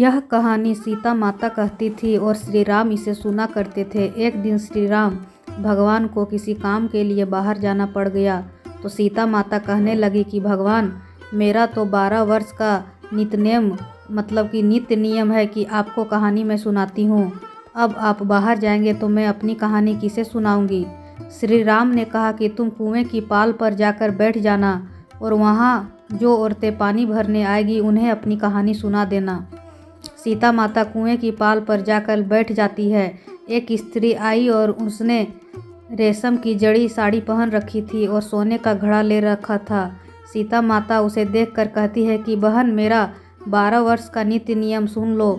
यह कहानी सीता माता कहती थी और श्री राम इसे सुना करते थे। एक दिन श्री राम भगवान को किसी काम के लिए बाहर जाना पड़ गया तो सीता माता कहने लगी कि भगवान, मेरा तो 12 वर्ष का नित्यनेम नित्य नियम है कि आपको कहानी मैं सुनाती हूँ। अब आप बाहर जाएंगे तो मैं अपनी कहानी किसे सुनाऊंगी। श्री राम ने कहा कि तुम कुएं की पाल पर जाकर बैठ जाना और वहाँ जो औरतें पानी भरने आएगी उन्हें अपनी कहानी सुना देना। सीता माता कुएं की पाल पर जाकर बैठ जाती है। एक स्त्री आई और उसने रेशम की जड़ी साड़ी पहन रखी थी और सोने का घड़ा ले रखा था। सीता माता उसे देखकर कहती है कि बहन, मेरा 12 वर्ष का नित्य नियम सुन लो।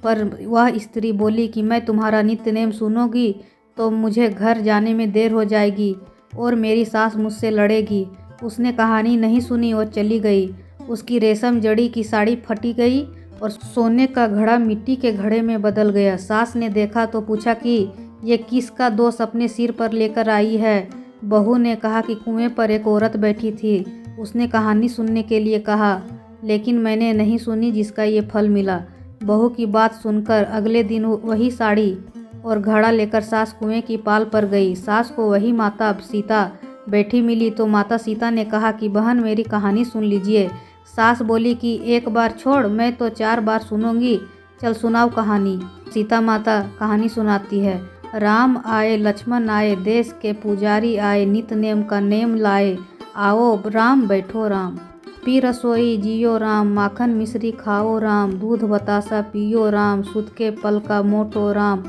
पर वह स्त्री बोली कि मैं तुम्हारा नित्य नियम सुनूंगी तो मुझे घर जाने में देर हो जाएगी और मेरी सास मुझसे लड़ेगी। उसने कहानी नहीं सुनी और चली गई। उसकी रेशम जड़ी की साड़ी फटी गई और सोने का घड़ा मिट्टी के घड़े में बदल गया। सास ने देखा तो पूछा कि ये किसका दोष अपने सिर पर लेकर आई है। बहू ने कहा कि कुएं पर एक औरत बैठी थी, उसने कहानी सुनने के लिए कहा, लेकिन मैंने नहीं सुनी जिसका ये फल मिला। बहू की बात सुनकर अगले दिन वही साड़ी और घड़ा लेकर सास कुएं की पाल पर गई। सास को वही माता सीता बैठी मिली तो माता सीता ने कहा कि बहन, मेरी कहानी सुन लीजिए। सास बोली कि एक बार छोड़, मैं तो 4 बार सुनूंगी, चल सुनाओ कहानी। सीता माता कहानी सुनाती है। राम आए लक्ष्मण आए, देश के पुजारी आए, नित नेम का नेम लाए, आओ राम बैठो राम। पी रसोई जियो राम, माखन मिश्री खाओ राम, दूध बतासा पियो राम, सुत के पल का मोटो राम।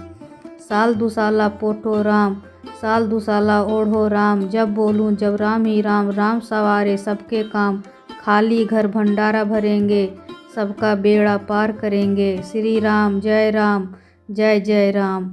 साल दुसाला पोटो राम, साल दुसाला ओढ़ो राम, जब बोलूं जब राम ही राम, राम सवारे सबके काम, खाली घर भंडारा भरेंगे, सबका बेड़ा पार करेंगे, श्री राम जय जय राम।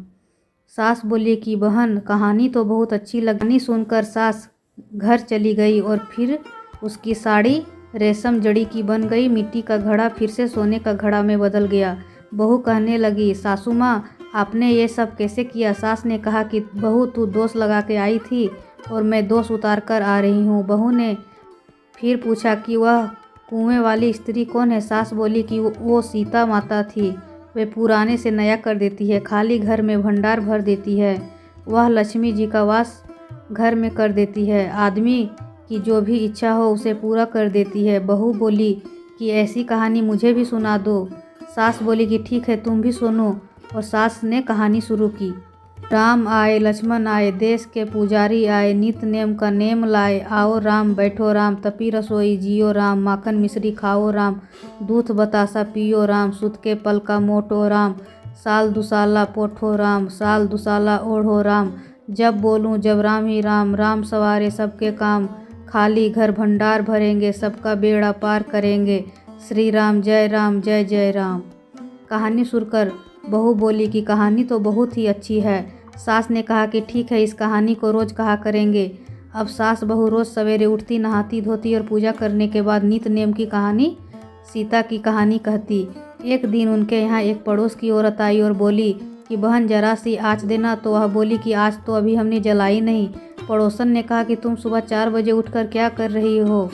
सास बोली कि बहन, कहानी तो बहुत अच्छी लगी। सुनकर सास घर चली गई और फिर उसकी साड़ी रेशम जड़ी की बन गई, मिट्टी का घड़ा फिर से सोने का घड़ा में बदल गया। बहू कहने लगी, सासू माँ, आपने ये सब कैसे किया। सास ने कहा कि बहू, तू दोष लगा के आई थी और मैं दोष उतार कर आ रही हूँ। बहू ने फिर पूछा कि वह कुएं वाली स्त्री कौन है। सास बोली कि वो सीता माता थी, वे पुराने से नया कर देती है, खाली घर में भंडार भर देती है, वह लक्ष्मी जी का वास घर में कर देती है, आदमी की जो भी इच्छा हो उसे पूरा कर देती है। बहू बोली कि ऐसी कहानी मुझे भी सुना दो। सास बोली कि ठीक है, तुम भी सुनो, और सास ने कहानी शुरू की। राम आए लक्ष्मण आए, देश के पुजारी आए, नित नेम का नेम लाए, आओ राम बैठो राम, तपी रसोई जियो राम, माखन मिश्री खाओ राम, दूध बतासा पियो राम, सुत के पल का मोटो राम, साल दुसाला पोठो राम, साल दुसाला ओढ़ो राम, जब बोलूं जब राम ही राम, राम सवारे सबके काम, खाली घर भंडार भरेंगे, सबका बेड़ा पार करेंगे, श्री राम जय जय राम। कहानी सुनकर बहू बोली कि कहानी तो बहुत ही अच्छी है। सास ने कहा कि ठीक है, इस कहानी को रोज़ कहा करेंगे। अब सास बहू रोज़ सवेरे उठती, नहाती धोती और पूजा करने के बाद नित नेम की कहानी, सीता की कहानी कहती। एक दिन उनके यहाँ एक पड़ोस की औरत आई और बोली कि बहन, जरा सी आँच देना। तो वह बोली कि आज तो अभी हमने जलाई नहीं। पड़ोसन ने कहा कि तुम सुबह 4 बजे उठकर क्या कर रही हो।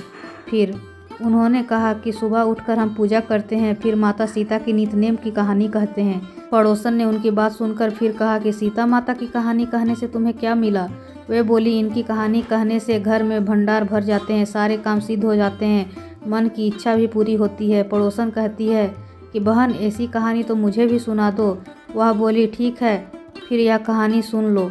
फिर उन्होंने कहा कि सुबह उठकर हम पूजा करते हैं, फिर माता सीता की नित्यनेम की कहानी कहते हैं। पड़ोसन ने उनकी बात सुनकर फिर कहा कि सीता माता की कहानी कहने से तुम्हें क्या मिला। वे बोली, इनकी कहानी कहने से घर में भंडार भर जाते हैं, सारे काम सिद्ध हो जाते हैं, मन की इच्छा भी पूरी होती है। पड़ोसन कहती है कि बहन, ऐसी कहानी तो मुझे भी सुना दो। वह बोली, ठीक है, फिर यह कहानी सुन लो।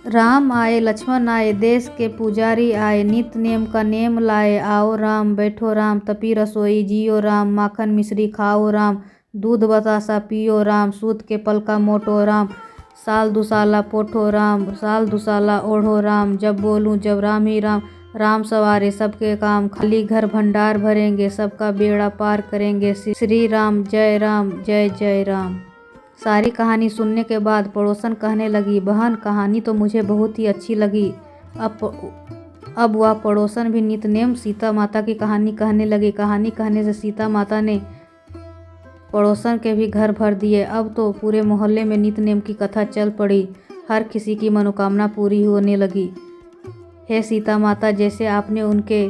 राम आए लक्ष्मण आए, देश के पुजारी आए, नित नेम का नेम लाए, आओ राम बैठो राम, तपी रसोई जियो राम, माखन मिश्री खाओ राम, दूध बतासा पियो राम, सूत के पल का मोटो राम, साल दुसाला पोठो राम, साल दुसाला ओढ़ो राम, जब बोलूं जब राम ही राम, राम सवारे सबके काम, खाली घर भंडार भरेंगे, सबका बेड़ा पार करेंगे, श्री राम जय जय राम। सारी कहानी सुनने के बाद पड़ोसन कहने लगी, बहन, कहानी तो मुझे बहुत ही अच्छी लगी। अब वह पड़ोसन भी नितनेम सीता माता की कहानी कहने लगी। कहानी कहने से सीता माता ने पड़ोसन के भी घर भर दिए। अब तो पूरे मोहल्ले में नितनेम की कथा चल पड़ी, हर किसी की मनोकामना पूरी होने लगी। हे सीता माता, जैसे आपने उनके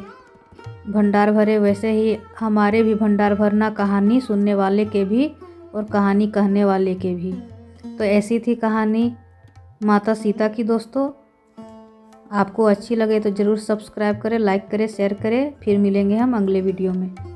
भंडार भरे वैसे ही हमारे भी भंडार भरना, कहानी सुनने वाले के भी और कहानी कहने वाले के भी। तो ऐसी थी कहानी माता सीता की दोस्तों। आपको अच्छी लगे तो ज़रूर सब्सक्राइब करें, लाइक करें, शेयर करें। फिर मिलेंगे हम अगले वीडियो में।